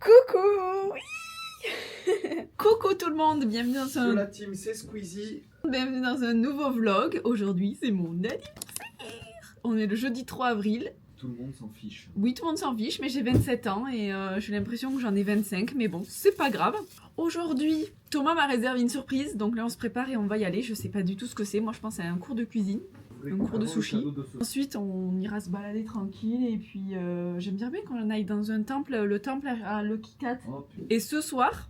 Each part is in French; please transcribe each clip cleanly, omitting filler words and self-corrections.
Coucou, oui. Coucou tout le monde, bienvenue dans Sur la team, c'est Squeezie. Bienvenue dans un nouveau vlog. Aujourd'hui, c'est mon anniversaire. On est le jeudi 3 avril. Tout le monde s'en fiche. Oui, tout le monde s'en fiche, mais j'ai 27 ans et j'ai l'impression que j'en ai 25, mais bon, c'est pas grave. Aujourd'hui, Thomas m'a réservé une surprise, donc là on se prépare et on va y aller. Je sais pas du tout ce que c'est, moi je pense à un cours de cuisine. Un cours de sushi. Ensuite, on ira se balader tranquille et puis j'aime bien qu'on aille dans un temple, le temple à Lokikat. Oh, Et ce soir,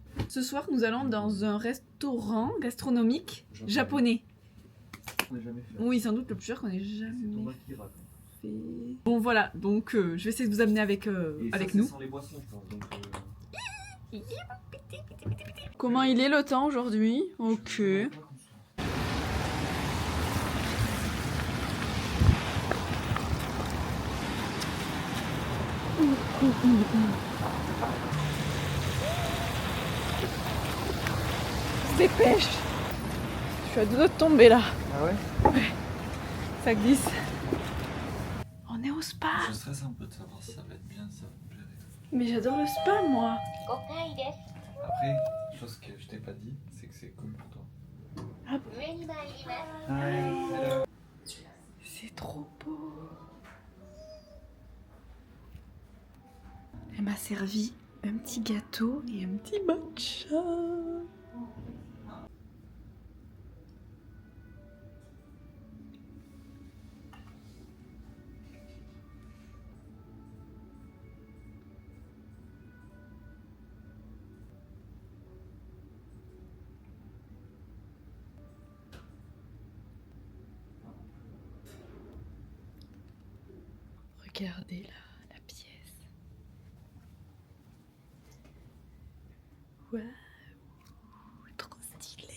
nous allons dans un restaurant gastronomique japonais. On n'a jamais fait. Oui, sans doute le plus cher qu'on ait C'est jamais Thomas qui raconte. fait. Bon voilà, donc je vais essayer de vous amener avec Et avec ça, nous. c'est sans les boissons, je pense. Donc, Comment il est le temps aujourd'hui? Ok. Se dépêche. Je suis à deux doigts de tomber là. Ah ouais? Ça glisse. On est au spa. Je stresse un peu de savoir si ça va être bien, si ça va me plaire. Mais j'adore le spa moi. Après, chose que je t'ai pas dit, c'est que c'est cool pour toi. C'est trop beau. Elle m'a servi un petit gâteau et un petit matcha. Regardez là, la pièce. Waouh, trop stylé.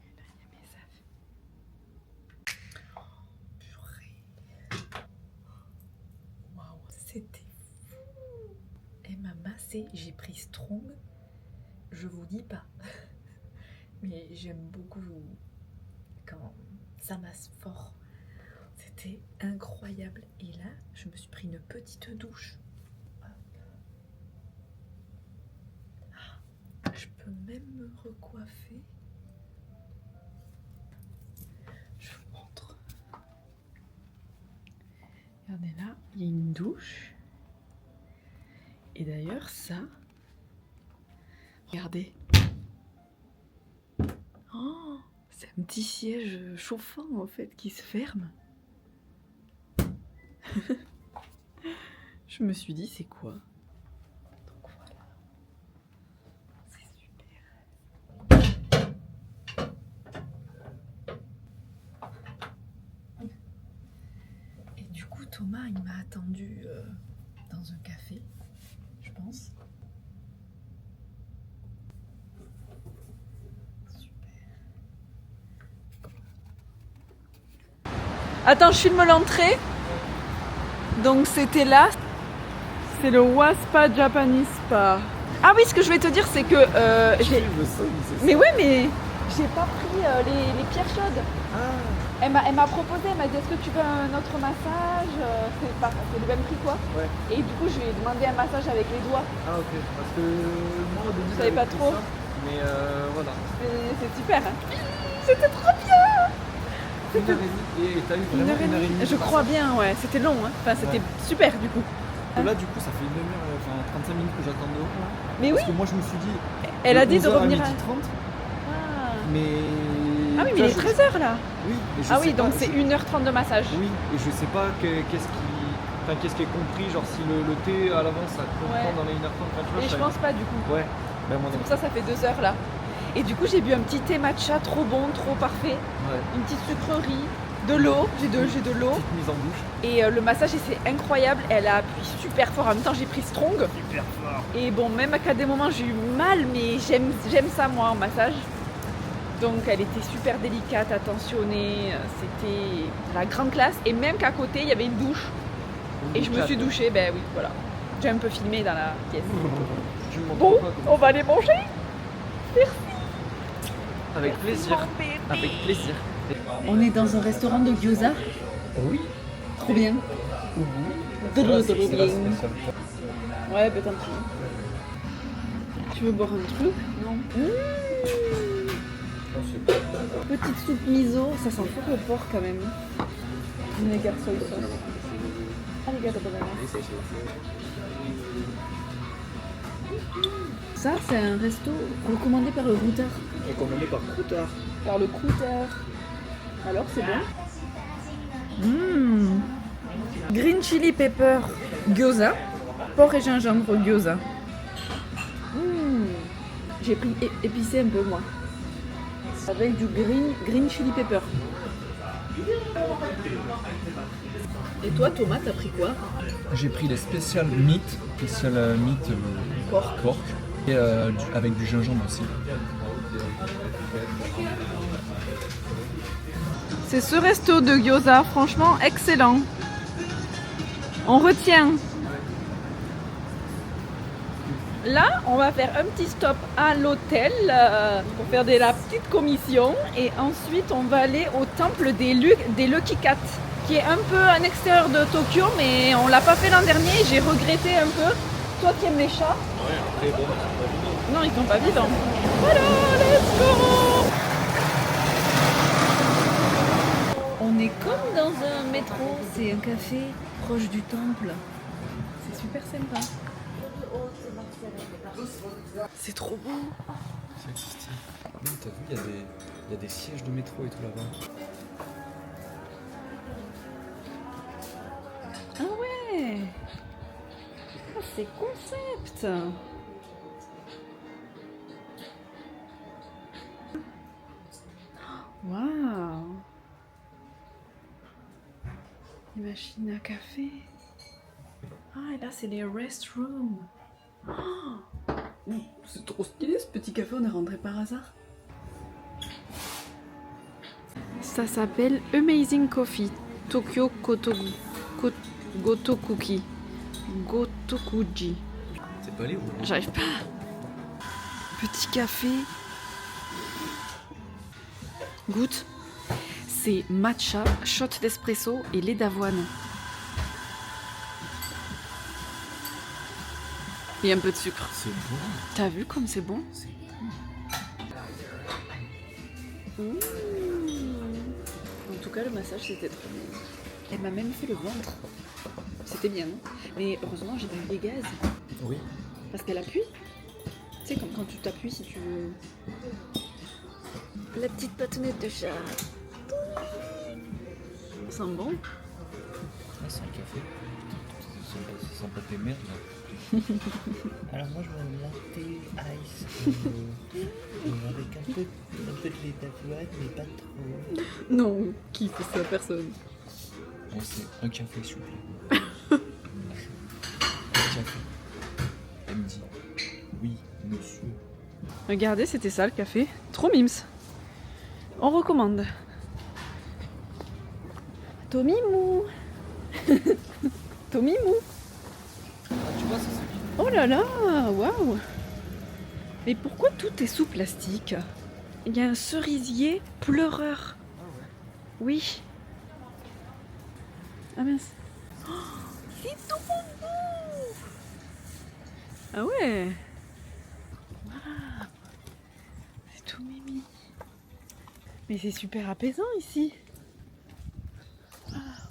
Et là, il y a mes affaires. Oh, purée. Waouh, c'était fou. Elle m'a massé, j'ai pris Strong. Je vous dis pas. Mais j'aime beaucoup quand ça masse fort. C'était incroyable. Et là, je me suis pris une petite douche. Hop. Ah, je peux même me recoiffer. Je vous montre. Regardez là, il y a une douche. Et d'ailleurs, ça... Regardez. Oh, c'est un petit siège chauffant en fait qui se ferme. Je me suis dit c'est quoi? Donc voilà. C'est super. Et du coup Thomas il m'a attendu dans un café, je pense. Attends, je filme l'entrée. Donc c'était là. C'est le Waspa Japanese Spa. Ah oui, ce que je vais te dire, c'est que j'ai... Mais ouais, mais j'ai pas pris les pierres chaudes. Ah. Elle m'a proposé, elle m'a dit est-ce que tu veux un autre massage? C'est le même prix quoi. Ouais. Et du coup, je lui ai demandé un massage avec les doigts. Ah ok, parce que moi au début Je savais pas j'avais trop. pris ça, mais voilà. C'est super. Hein. C'était trop bien. Une heure et demie. Et t'as eu vraiment une heure et demie. Je crois bien, ouais. C'était long, hein. Enfin, c'était super du coup. Là du coup ça fait une demi-heure, enfin 35 minutes que j'attends dehors. Mais oui. Parce que moi je me suis dit... Elle a dit de 11h à revenir à... 12h30, Ah. mais... Ah oui, mais il est 13h là. Oui, mais je Ah sais oui, pas, donc c'est 1h30 de massage. Oui, et je sais pas qu'est-ce qui est compris, genre si le thé à l'avance ça comprend Ouais. dans les 1h30, enfin, tu vois, Et je pense pas du coup. Ouais, ben moi C'est non. pour ça ça fait 2 heures là. Et du coup j'ai bu un petit thé matcha trop bon, trop parfait. Ouais. Une petite sucrerie, de l'eau, j'ai de l'eau. Petite mise en bouche. Et le massage c'est incroyable, elle a appuyé super fort. En même temps j'ai pris Strong. Super fort. Et bon, même qu'à des moments j'ai eu mal, mais j'aime ça moi en massage. Donc elle était super délicate, attentionnée, c'était la grande classe. Et même qu'à côté il y avait une douche. Et je me suis douchée, ben oui, voilà. J'ai un peu filmé dans la pièce. Tu me montres Bon, pas comment- on va aller manger. Merci. Avec plaisir. Mon bébé. Avec plaisir. On est dans un restaurant de gyoza. Oui. Trop bien. Ouais, bah tant pis. Tu veux boire un truc? Non. Petite soupe miso, ça sent fort le porc quand même. Vinaigre soy sauce. Arigato gozaimasu. Ça, c'est un resto recommandé par le routard. Recommandé par Croutard. Par le croutard. Alors, c'est bon? Green chili pepper gyoza. Porc et gingembre gyoza. J'ai pris épicé un peu, moi. Avec du green chili pepper. Et toi, Thomas, t'as pris quoi? J'ai pris les spécial meat pork et avec du gingembre aussi. C'est ce resto de gyoza, franchement excellent. On retient. Là, on va faire un petit stop à l'hôtel pour faire la petite commission. Et ensuite, on va aller au temple des Lucky Cats, qui est un peu à l'extérieur de Tokyo, mais on l'a pas fait l'an dernier. J'ai regretté un peu. Toi qui aimes les chats? Ouais, après bon, Non, ils sont pas vivants. Voilà, let's go! On est comme dans un métro, c'est un café proche du temple. C'est super sympa. C'est trop beau. c'est stylé. Même t'as vu, il y a des sièges de métro et tout là-bas. Ah ouais. Ah, c'est concept. Waouh. Les machines à café. Ah, et là, c'est les restrooms. Oh, c'est trop stylé ce petit café, on est rentré par hasard. Ça s'appelle Amazing Coffee Tokyo Gotokuji. C'est pas les roues. J'arrive pas. Petit café. Goûte. C'est matcha, shot d'espresso et lait d'avoine. Et un peu de sucre. C'est bon. T'as vu comme c'est bon? C'est En tout cas, le massage c'était trop bien. Elle m'a même fait le ventre. C'était bien, hein. Mais heureusement, j'ai pas eu des gaz. Oui. Parce qu'elle appuie. Tu sais, comme quand tu t'appuies si tu veux. La petite patonnette de chat. Ça sent bon. Ah, c'est un café. Ça sent pas tes merdes là. Alors moi je veux un latte ice avec un peu de lait d'avoine mais pas trop. Non, qui fait ça? Personne. Bon, c'est un café s'il vous plaît. Un café. Elle me dit oui monsieur. Regardez, c'était ça le café. Trop mimes. On recommande. Tomimou. Tomimou. Tu vois ça c'est bien. Oh là là, waouh. Mais pourquoi tout est sous plastique? Il y a un cerisier pleureur. Ah ouais. Oui. Ah mince. Oh, c'est trop beau. Ah ouais. Ah, c'est tout mimi. Mais c'est super apaisant ici. Ah.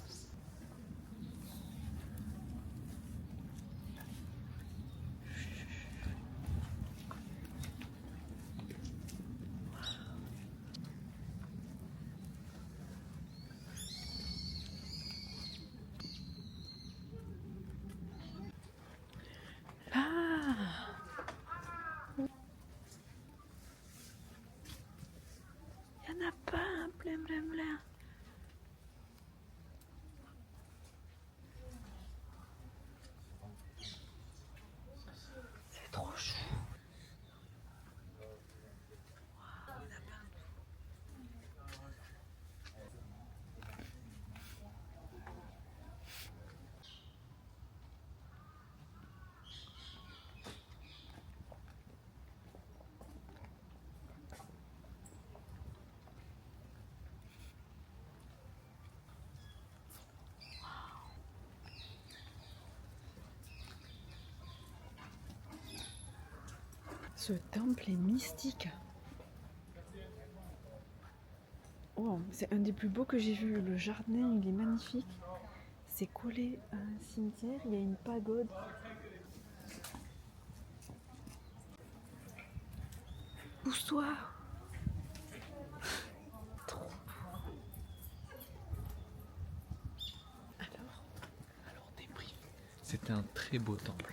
Il n'y en a pas, plein. Ce temple est mystique. Oh, c'est un des plus beaux que j'ai vu. Le jardin, il est magnifique. C'est collé à un cimetière. Il y a une pagode. Pousse-toi. Trop beau. Alors débrief. C'était un très beau temple.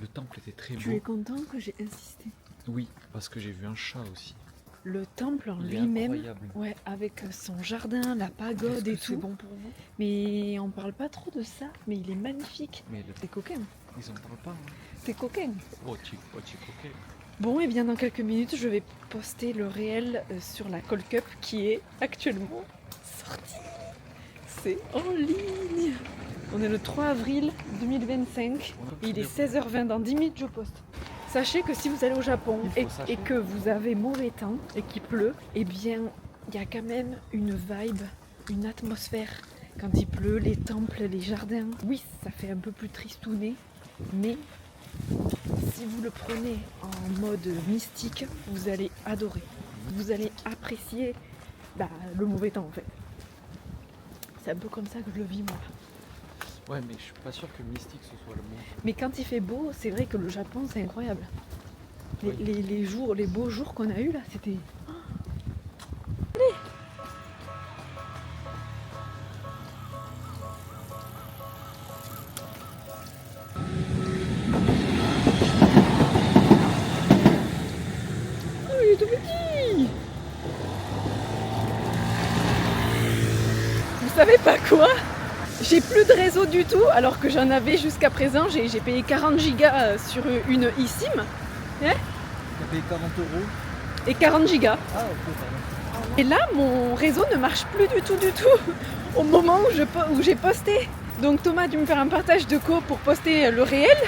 Le temple était très beau. Tu es content que j'ai insisté? Oui, parce que j'ai vu un chat aussi. Le temple en Il est lui-même, incroyable. ouais, avec son jardin, la pagode et tout. C'est bon pour vous. Mais on parle pas trop de ça, mais il est magnifique. Mais C'est coquin. ils en parlent pas. Hein. C'est coquin. Oh, tu coquet. Bon, et bien dans quelques minutes, je vais poster le réel sur la Call Cup qui est actuellement sortie. C'est en ligne. On est le 3 avril 2025. Il est 16h20, dans 10 minutes je poste. Sachez que si vous allez au Japon et que vous avez mauvais temps et qu'il pleut, eh bien il y a quand même une vibe, une atmosphère. Quand il pleut, les temples, les jardins. Oui, ça fait un peu plus tristouné, mais si vous le prenez en mode mystique, vous allez adorer. Vous allez apprécier le mauvais temps en fait. C'est un peu comme ça que je le vis moi. Ouais, mais je suis pas sûr que mystique ce soit le mot. Mais quand il fait beau, c'est vrai que le Japon c'est incroyable. Oui. Les beaux jours qu'on a eu là, c'était... Oh, il est tout petit! Vous savez pas quoi? J'ai plus de réseau du tout, alors que j'en avais jusqu'à présent. J'ai payé 40 gigas sur une eSIM. T'as payé 40 € Et 40 gigas. Ah, ok, pardon. Et là, mon réseau ne marche plus du tout, au moment où j'ai posté. Donc Thomas a dû me faire un partage de co pour poster le réel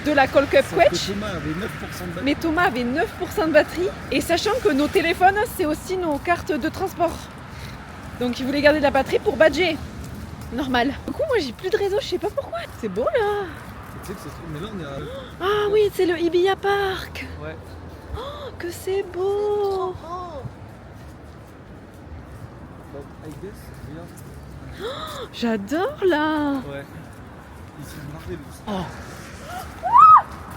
de la Call Cup Quetch. Thomas avait 9% de batterie. Mais Thomas avait 9% de batterie. Et sachant que nos téléphones, c'est aussi nos cartes de transport. Donc il voulait garder de la batterie pour badger. Normal. Du coup, moi j'ai plus de réseau, je sais pas pourquoi. C'est beau là. Tu sais que ça se trouve, mais là on est à... Ah oui, c'est le Ibiya Park. Ouais. Oh, que c'est beau. But I guess, regarde. J'adore là. Ouais. Ils sont marvelous. Oh.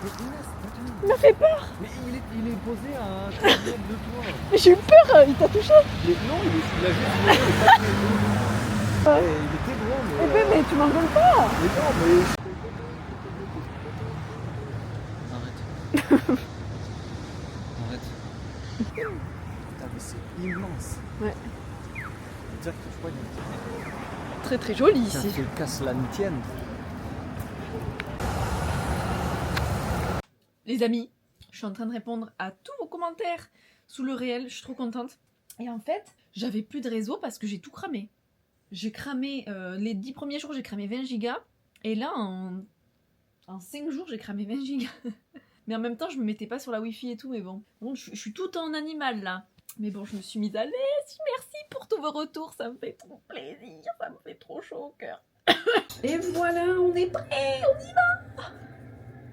Mais Inès, attends. Il m'a fait peur. Mais il est posé à un kilomètre de toi. Mais j'ai eu peur, il t'a touché. Mais non, il a juste volé, il est pas très lourd. Ouais. Il était gros, mais... Eh ben, mais tu m'engueules pas. Mais non, mais... Arrête. Arrête. Putain, mais c'est immense. Ouais. Dire que je crois qu'il Très très joli ici. que qu'à cela ne tienne. Les amis, je suis en train de répondre à tous vos commentaires sous le réel, je suis trop contente. Et en fait, j'avais plus de réseau parce que j'ai tout cramé. J'ai cramé, les 10 premiers jours, j'ai cramé 20 gigas. Et là, en 5 jours, j'ai cramé 20 gigas. Mais en même temps, je me mettais pas sur la Wi-Fi et tout, mais bon. Bon, je suis tout en animal là. Mais bon, je me suis mise à l'aise. Merci pour tous vos retours, ça me fait trop plaisir, ça me fait trop chaud au cœur. Et voilà, on est prêts, on y va.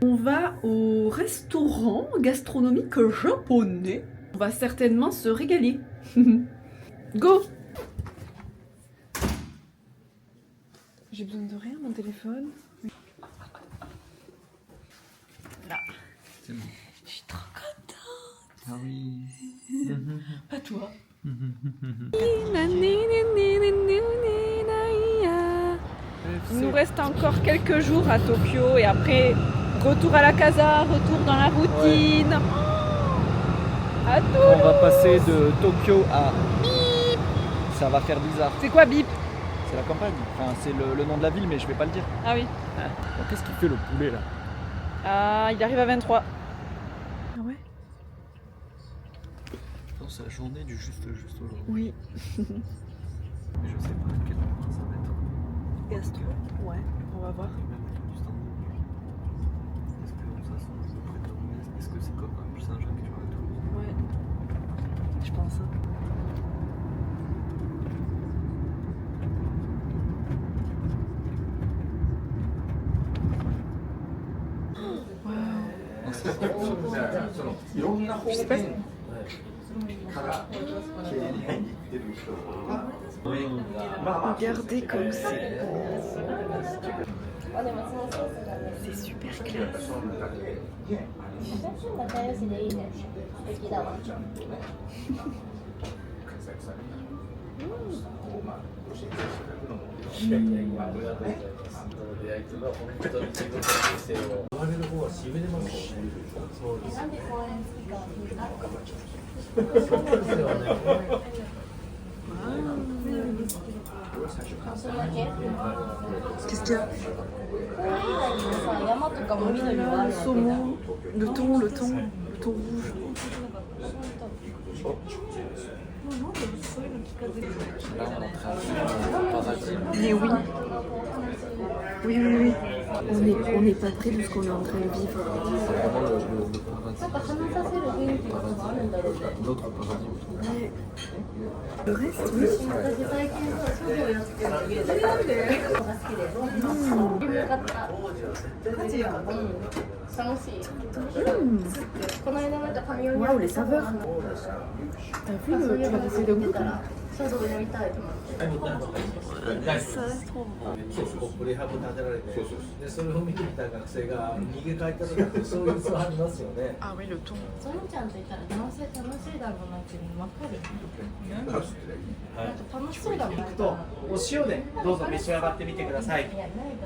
On va au restaurant gastronomique japonais. On va certainement se régaler. Go! J'ai besoin de rien, mon téléphone. Là. C'est bon. Je suis trop contente. Ah oui. Pas toi. Il nous reste encore quelques jours à Tokyo et après retour à la casa, retour dans la routine. Oh, à Toulouse. On va passer de Tokyo à Bip. Ça va faire bizarre. C'est quoi Bip? C'est la campagne. Enfin, c'est le nom de la ville, mais je vais pas le dire. Ah oui. Bon, qu'est-ce qu'il fait le poulet là? Ah, il arrive à 23. Ah ouais? Non, c'est la journée du juste aujourd'hui. Oui. Mais je sais pas à quel moment ça va être. Gastro. Ouais, on va voir. Et même du stand. Est-ce que ça sent près de l'Ornès? Est-ce que c'est comme un Saint-Jacques sur la Toulouse? Ouais. Je pense. Je sais pas. Regardez comme c'est beau. C'est super classe. 仲良しでいいね。素敵だわ。なんで公園好きかそれだけ Qu'est-ce qu'il y a? 公園以外にもさ、山とかも緑はあるわけじゃん。 Saumon, le thon rouge. Là, on est en train de faire un paradis. Mais oui. Oui. On n'est pas près de ce qu'on est en train de vivre. C'est vraiment le なんか paradis. 話させる雰囲気があるんだろうね。 Notre paradis. Ouais. Le reste, oui. 私最近さ、書道やってるの家で。なんで？が好きで。よかった。マジや。楽しい。この間また紙を。 Waouh, les saveurs. T'as vu le... Tu vas essayer de goûter? 書道やりたいと思って。 Ça reste trop bon. プレハブ建てられて、でそれを見てきた学生が逃げ帰ったとかってそういう嘘ありますよね。 Ah oui, le thon. そのちゃんと言ったら男性楽しいだろうなっていうの分かる。なんか楽しそうだもん。とお塩でどうぞ召し上がってみてください。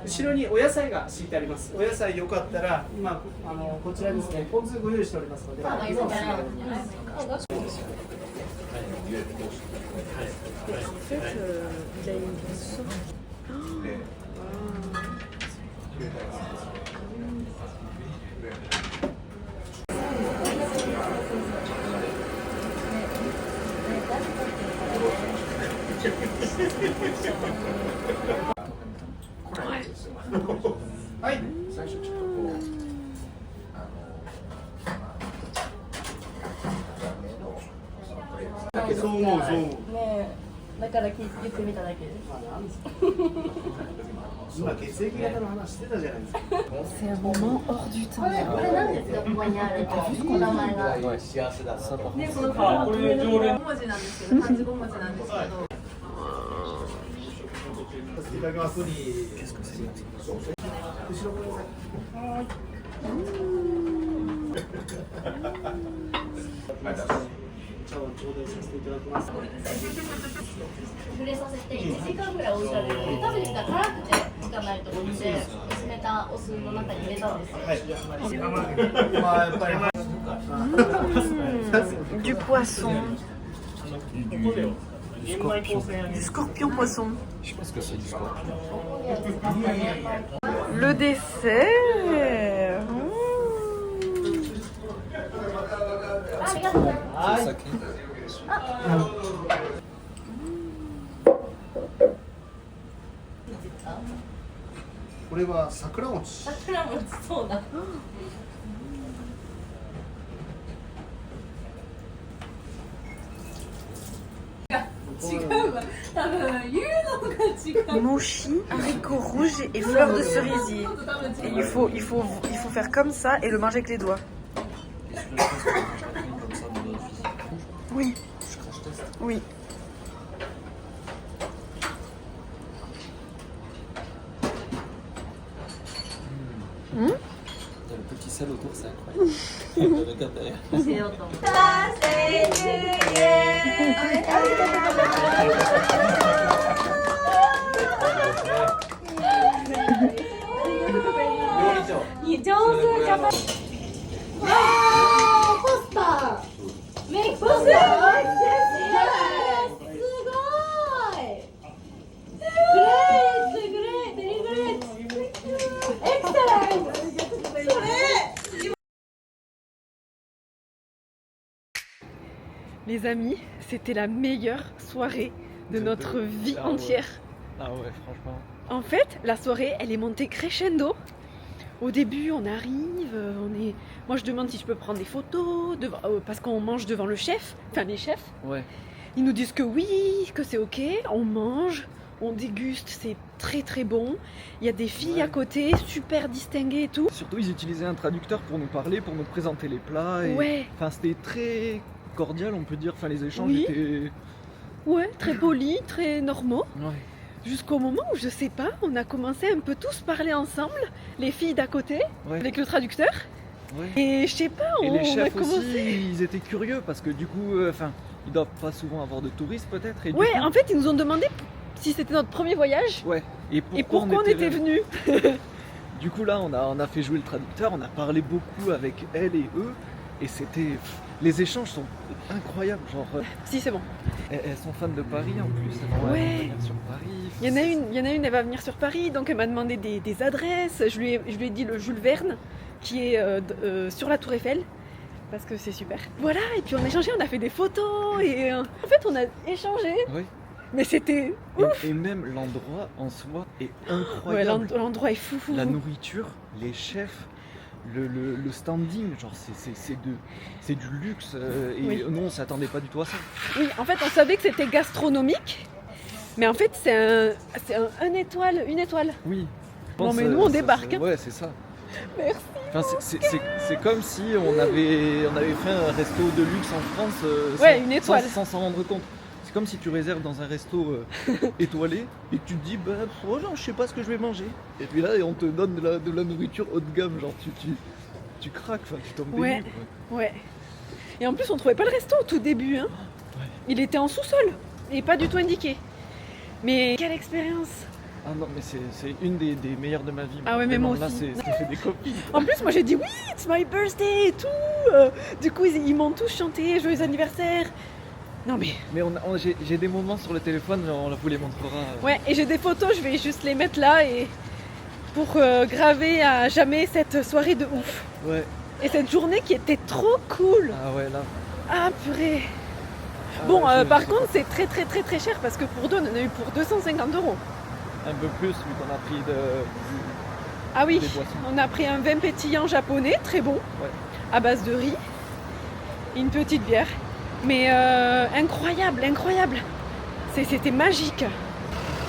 後ろにお野菜が敷いてあります。お野菜よかったら今こちらですね、ポン酢ご用意しておりますので。 En fait, il a une sorte.そう思う。ねえ、だから言ってみただけです。今血液型の話してたじゃないですか。 C'est un moment hors du temps. これなんですか、ここにあるお名前が。 幸せだな。 Ça, par contre, ね、このこれ常連。 5文字なんですけど、漢字5文字なんですけど。いただきます。 qu'est-ce que c'est? 後ろごめんなさい。茶を頂戴させていただきます。触れさせて1時間ぐらい置いてあるので、食べてきたら辛くてしかないと思って薄めたお酢の中に入れたんですよ。まあやっぱり Du poisson. Du Scorpion poisson. Je sais pas ce que c'est du sport. Le dessert. Mmh. ありがとうございま C'est sacré. これは桜餅。す。桜餅そうだ。違うわ。多分言うのが違う。 Mochi, haricots rouges et fleurs de cerisier. Et il faut faire comme ça et le manger avec les doigts. Est-ce que je pense que je crache comme ça dans notre physique? Oui, Je crache test. oui. T'as le petit sel autour, c'est incroyable. Regarde derrière. しようと思って。上手じゃない。わー、ポスター。メイクポスター。すごい。グレート、ベリーグレート。エクセレント。それ。 Les amis, c'était la meilleure soirée de notre vie entière. Ah ouais, franchement. En fait, la soirée, elle est montée crescendo. Au début, on arrive, moi je demande si je peux prendre des photos, parce qu'on mange devant le chef, enfin les chefs. Ouais. Ils nous disent que oui, que c'est ok, on mange, on déguste, c'est très très bon. Il y a des filles à côté, super distinguées et tout. Surtout, ils utilisaient un traducteur pour nous parler, pour nous présenter les plats. Et... Ouais. Enfin, c'était très cordial, on peut dire. Enfin, les échanges Oui. étaient... Ouais, très polis, très normaux. Ouais. Jusqu'au moment où, je sais pas, on a commencé à un peu tous parler ensemble, les filles d'à côté, Ouais. avec le traducteur. Ouais. Et je sais pas, Et on les a chefs commencé... aussi, ils étaient curieux parce que du coup, enfin, ils doivent pas souvent avoir de touristes peut-être. Et du Ouais, coup- en fait, ils nous ont demandé si c'était notre premier voyage Ouais. Et pourquoi on était venus. Du coup, là, on a fait jouer le traducteur, on a parlé beaucoup avec elle et eux, et c'était... Les échanges sont incroyables, genre... Si, c'est bon. Elles sont fans de Paris en plus, elles vont Ouais. venir sur Paris. Il y en a une, elle va venir sur Paris, donc elle m'a demandé des adresses. Je lui ai dit le Jules Verne, qui est sur la Tour Eiffel, parce que c'est super. Voilà, et puis on a échangé, on a fait des photos, et en fait, on a échangé, Oui. mais c'était... Et même l'endroit en soi est Ouais, incroyable. l'endroit est fou. La nourriture, les chefs, le standing, genre c'est du luxe. Et Oui. nous, on s'attendait pas du tout à ça. Oui, en fait, on savait que c'était gastronomique, mais en fait, c'est une étoile. Oui. Bon, mais nous, on débarque, hein. Ouais, c'est ça. Merci. Enfin, c'est comme si on avait fait un resto de luxe en France Ouais, une étoile. sans s'en rendre compte. C'est comme si tu réserves dans un resto étoilé et que tu te dis, bah, oh, genre, je sais pas ce que je vais manger. Et puis là, on te donne de la nourriture haut de gamme, genre tu craques, enfin, tu tombes Ouais. des nues, quoi. Ouais. Et en plus, on trouvait pas le resto au tout début, hein. Ouais. Il était en sous-sol et pas du tout indiqué. Mais quelle expérience! Ah non, mais c'est une des meilleures de ma vie. Ah ouais, mais moi Vraiment, aussi. Là, ça fait des copines. En plus, moi j'ai dit oui, it's my birthday et tout. Du coup, ils m'ont tous chanté joyeux anniversaire. Non mais Mais j'ai des moments sur le téléphone, on vous les montrera. ouais, et j'ai des photos, je vais juste les mettre là et pour graver à jamais cette soirée de ouf. Ouais. Et cette journée qui était trop cool. Ah ouais, là. Ah purée. Ah Bon, ouais, par contre, c'est très très très très cher parce que pour deux, on en a eu pour 250 €. un peu plus, vu qu'on a pris Ah oui, des boissons. on a pris un vin pétillant japonais, très bon, Ouais. à base de riz, et une petite bière. Mais incroyable, incroyable. C'était magique.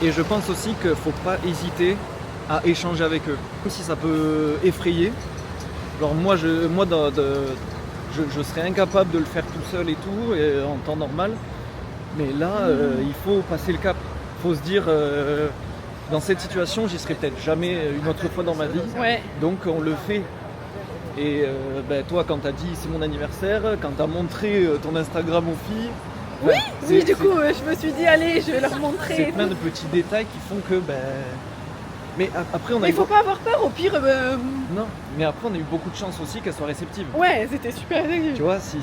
Et je pense aussi qu'il ne faut pas hésiter à échanger avec eux. Même si ça peut effrayer. Genre moi, je serais incapable de le faire tout seul et tout, et en temps normal. Mais là, il faut passer le cap. Il faut se dire, dans cette situation, j'y serai peut-être jamais une autre fois dans ma vie. Ouais. Donc on le fait. Et toi, quand t'as dit c'est mon anniversaire, quand t'as montré ton Instagram aux filles, Oui, c'est- du coup, je me suis dit, allez, je vais leur c'est montrer. plein de petits détails qui font que mais après on a Mais eu il faut pas avoir peur, au pire, non, mais après on a eu beaucoup de chance aussi qu'elles soient réceptives. ouais, c'était super. Tu vois, si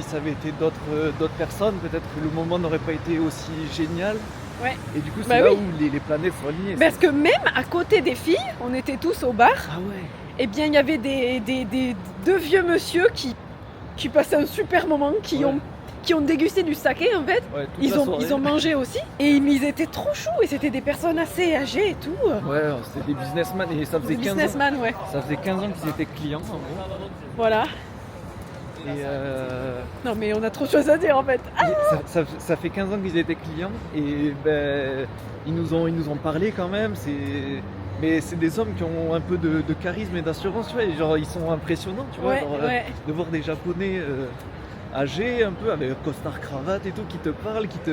ça avait été d'autres personnes, peut-être que le moment n'aurait pas été aussi génial. Ouais. Et du coup, c'est Bah là oui. où les planètes sont alignées. Parce que même à côté des filles, on était tous au bar, Ah ouais. et bien il y avait deux vieux monsieur qui passaient un super moment, qui ont dégusté du saké en fait. Ouais, toute la soirée. Ils ont mangé aussi, et ils étaient trop choux, et c'était des personnes assez âgées et tout. Ouais, c'était des businessmen et ça faisait Des 15 ans. businessmen, ouais. Ça faisait 15 ans qu'ils étaient clients en gros. Voilà. Et Non mais on a trop de choses à dire en fait. Ah, ça fait 15 ans qu'ils étaient clients et ils nous ont parlé quand même. Mais c'est des hommes qui ont un peu de charisme et d'assurance, tu vois. Et genre ils sont impressionnants, tu vois. ouais, genre, ouais. de voir des Japonais âgés un peu avec costard cravate et tout qui te parlent, qui te.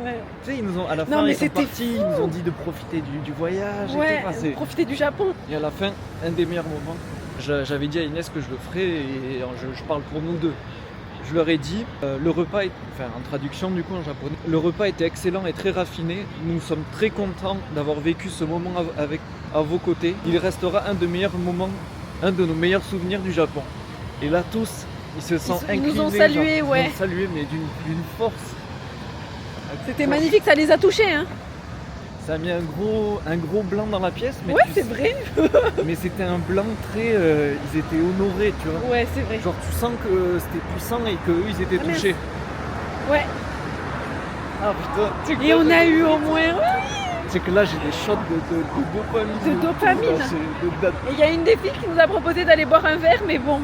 Ouais, Tu sais, ils nous ont à la Non, fin mais ils sont c'était partis, ils nous ont dit de profiter du voyage et ouais, tout. Enfin, profiter du Japon. et à la fin, un des meilleurs moments, j'avais dit à Inès que je le ferais et je parle pour nous deux. Je leur ai dit, le repas, en traduction du coup en japonais, le repas était excellent et très raffiné. Nous sommes très contents d'avoir vécu ce moment à vos côtés. Il restera un des meilleurs moments, un de nos meilleurs souvenirs du Japon. Et là tous, ils se sentent Ils inclinés. nous ont salués, genre, ouais. Ils nous ont salués, mais d'une force. C'était magnifique, ça les a touchés, hein. Ça a mis un gros blanc dans la pièce, mais, Ouais, c'est vrai. mais c'était un blanc très... ils étaient honorés, tu vois. Ouais, c'est vrai. Genre tu sens que c'était puissant et qu'eux ils étaient Ah, merde. touchés. Ouais. Ah putain. Et on a eu au moins... C'est que là j'ai des shots de dopamine. De dopamine. Là, Et il y a une des filles qui nous a proposé d'aller boire un verre, mais bon,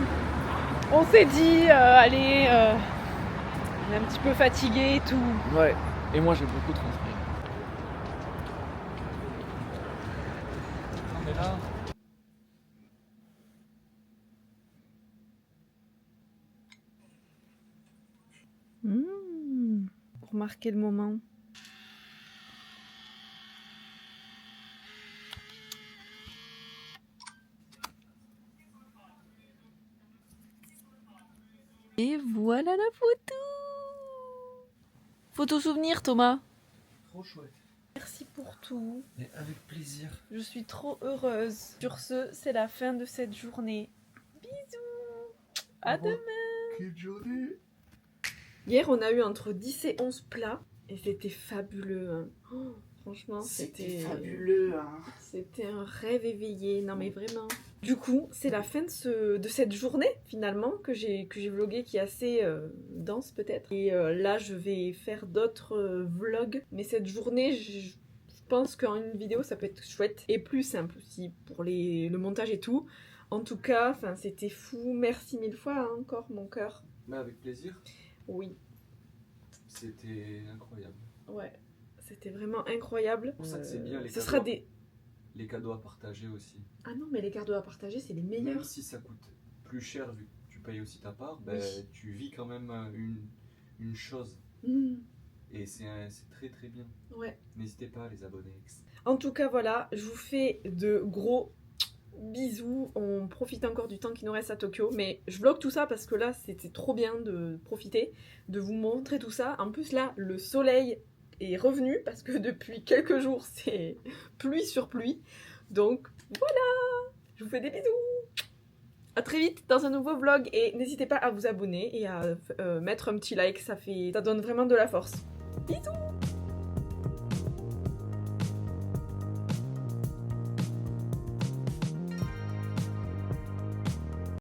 on s'est dit, allez, on est un petit peu fatigué et tout. Ouais. Et moi j'ai beaucoup transpiré. pour marquer le moment. Et voilà la photo. Photo souvenir, Thomas. Trop chouette. Merci pour tout. Et avec plaisir. Je suis trop heureuse. Sur ce, c'est la fin de cette journée. Bisous. À demain. Quelle journée. Hier, on a eu entre 10 et 11 plats. Et c'était fabuleux. Hein. Oh, franchement, c'était fabuleux. Hein. C'était un rêve éveillé. Non, mais vraiment. Du coup, c'est la fin de cette journée, finalement, que j'ai vlogué, qui est assez dense, peut-être. Et là, je vais faire d'autres vlogs. Mais cette journée, je pense qu'en une vidéo, ça peut être chouette. Et plus simple aussi, pour le montage et tout. En tout cas, c'était fou. Merci mille fois, hein, encore, mon cœur. Mais avec plaisir. Oui. C'était incroyable. Ouais. C'était vraiment incroyable. C'est pour ça que c'est bien les Ce cadeaux. sera des... Les cadeaux à partager aussi. Ah non, mais les cadeaux à partager, c'est les meilleurs. Même si ça coûte plus cher vu que tu payes aussi ta part, ben, Oui. tu vis quand même une chose. Mmh. Et c'est très très bien. Ouais. N'hésitez pas à les abonner. En tout cas, voilà, je vous fais de gros bisous. On profite encore du temps qui nous reste à Tokyo. Mais je vlog tout ça parce que là, c'était trop bien de profiter, de vous montrer tout ça. En plus, là, le soleil est revenu parce que depuis quelques jours, c'est pluie sur pluie. Donc, voilà. Je vous fais des bisous. À très vite dans un nouveau vlog. Et n'hésitez pas à vous abonner et à mettre un petit like. Ça donne vraiment de la force. Bisous.